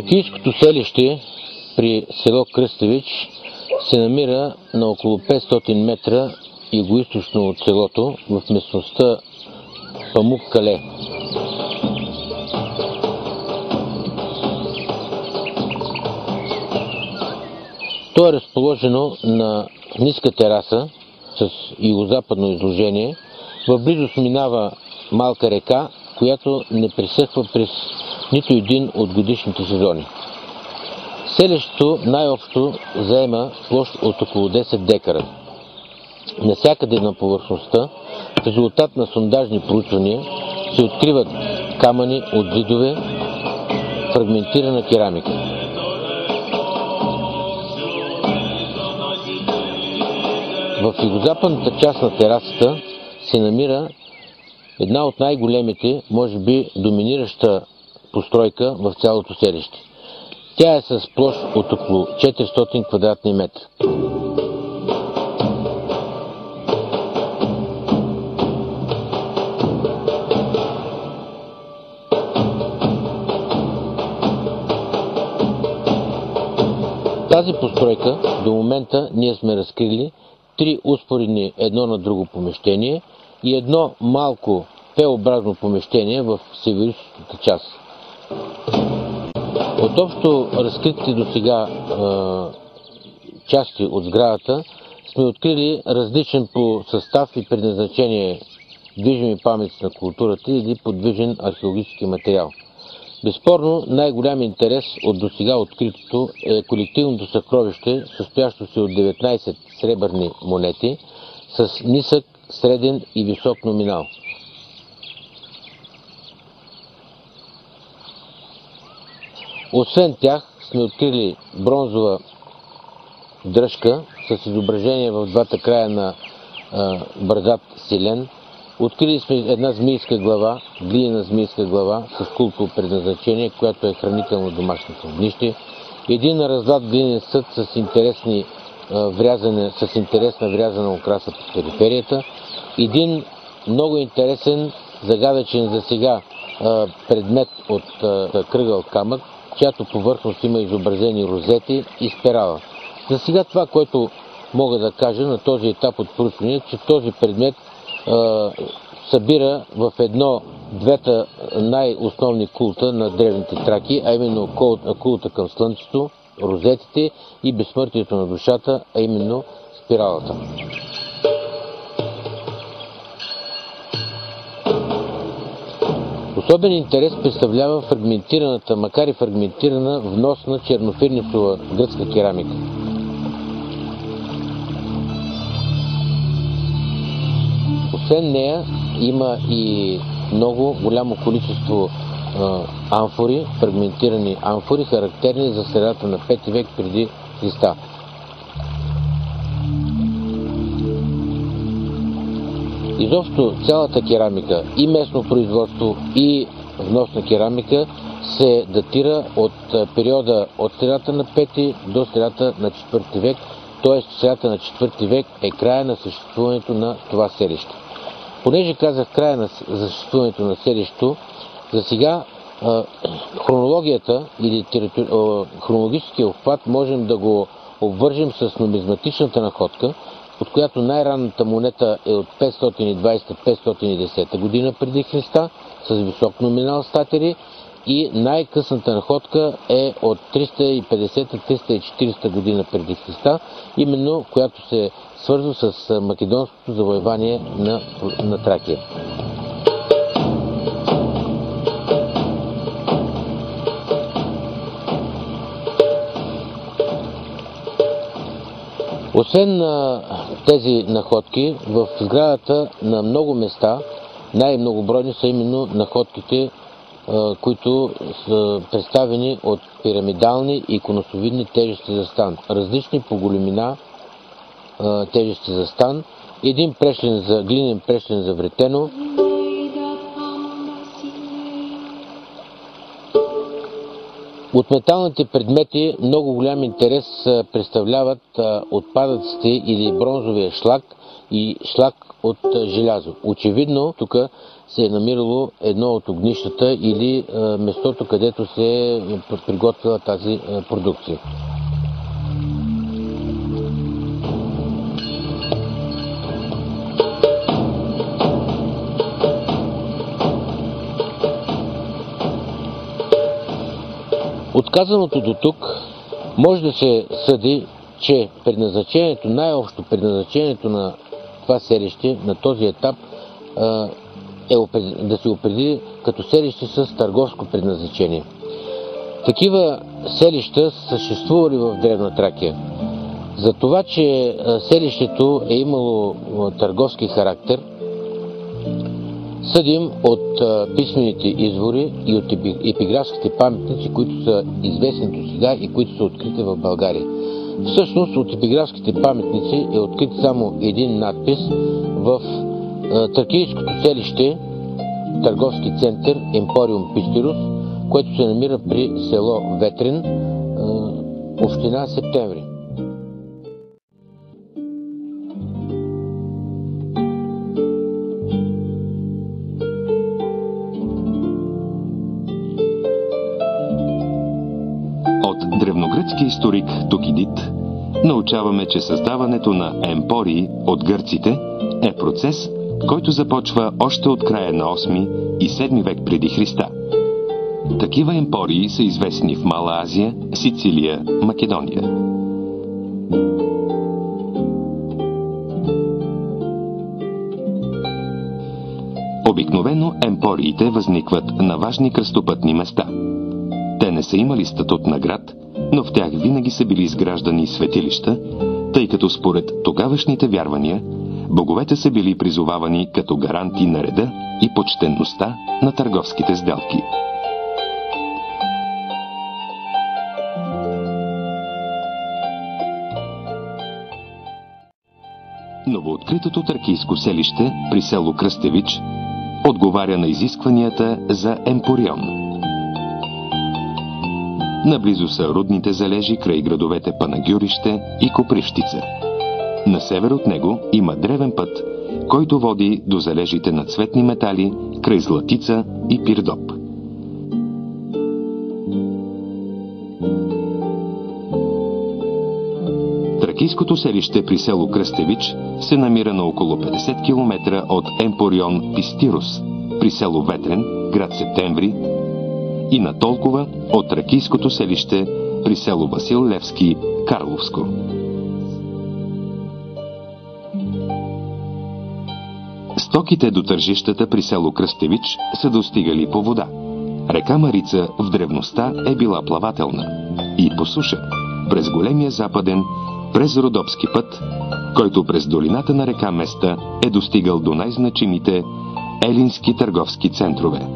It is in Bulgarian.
Тракийското селище при село Кръстевич се намира на около 500 метра югоизточно от селото в местността Памук-Кале. То е разположено на ниска тераса с югозападно изложение. В близост минава малка река, която не пресъхва през нито един от годишните сезони. Селището най-общо заема площ от около 10 декара. Насякъде на повърхността, в резултат на сондажни проучвания, се откриват камъни от зидове, фрагментирана керамика. В югозападната част на терасата се намира една от най-големите, може би доминираща постройка в цялото селище. Тя е с площ от около 400 квадратни метра. Тази постройка до момента ние сме разкрили 3 успоредни едно на друго помещение и едно малко П-образно помещение в североизточната част. От общо разкритите до сега части от сградата сме открили различен по състав и предназначение движими паметници на културата или подвижен археологически материал. Безспорно най-голям интерес от досега откритото е колективното съкровище, състоящо се от 19 сребърни монети с нисък, среден и висок номинал. Освен тях сме открили бронзова дръжка с изображение в двата края на бърдат Силен. Открили сме една змийска глава, глинена змийска глава с култово предназначение, която е хранително домашното огнище. Един разлат глинен съд с интересна врязана украса по периферията. Един много интересен, загадъчен за сега предмет от кръгъл камък, чиято повърхност има изобразени розети и спирала. За сега това, което мога да кажа на този етап от проучване, че този предмет събира в едно двете най-основни култа на древните траки, а именно култа към Слънцето, розетите и безсмъртието на душата, а именно спиралата. Особен интерес представлява фрагментираната, макар и фрагментирана, вносна чернофирнисова гръцка керамика. Освен нея има и много голямо количество амфори, фрагментирани амфори, характерни за средата на 5 век преди Христа. Изобщо цялата керамика, и местно производство, и вносна керамика се датира от периода от средата на 5 до средата на 4 век, т.е. средата на 4 век е края на съществуването на това селище. Понеже казах края на съществуването на селището, за сега хронологията или хронологическия обхват можем да го обвържем с нумизматичната находка, от която най-ранната монета е от 520-510 година преди Христа с висок номинал статери и най-късната находка е от 350-340 година преди Христа, именно която се свързва с македонското завоевание на Тракия. Освен тези находки, в сградата на много места най-многобройни са именно находките, които са представени от пирамидални и конусовидни тежести за стан. Различни по големина тежести за стан, един глинен прешлен за вретено, От металните предмети много голям интерес представляват отпадъците или бронзовия шлак и шлак от желязо. Очевидно тук се е намирало едно от огнищата или местото, където се е приготвила тази продукция. Отказаното до тук може да се съди, че предназначението, най-общо предназначението на това селище, на този етап, е да се определи като селище с търговско предназначение. Такива селища са съществували в Древна Тракия. За това, че селището е имало търговски характер, съдим от писмените извори и от епиграфските паметници, които са известни до сега и които са открити в България. Всъщност от епиграфските паметници е открит само един надпис в тракийското селище, търговски център Емпориум Пистирус, което се намира при село Ветрен, община Септември. От древногръцки историк Тукидид научаваме, че създаването на емпории от гърците е процес, който започва още от края на 8 и 7 век преди Христа. Такива емпории са известни в Мала Азия, Сицилия, Македония. Обикновено емпориите възникват на важни кръстопътни места. Те не са имали статут на град, но в тях винаги са били изграждани светилища, тъй като според тогавашните вярвания, боговете са били призовавани като гаранти на реда и почтенността на търговските сделки. Новооткритото тракийско селище при село Кръстевич отговаря на изискванията за емпорион. Наблизо са рудните залежи край градовете Панагюрище и Копривщица. На север от него има древен път, който води до залежите на цветни метали край Златица и Пирдоп. Тракийското селище при село Кръстевич се намира на около 50 км от Емпорион Пистирус при село Ветрен, град Септември, и на толкова от тракийското селище при село Васил Левски, Карловско. Стоките до тържищата при село Кръстевич са достигали по вода. Река Марица в древността е била плавателна и по суша, през големия западен, през Родопски път, който през долината на река Места е достигал до най-значимите елински търговски центрове.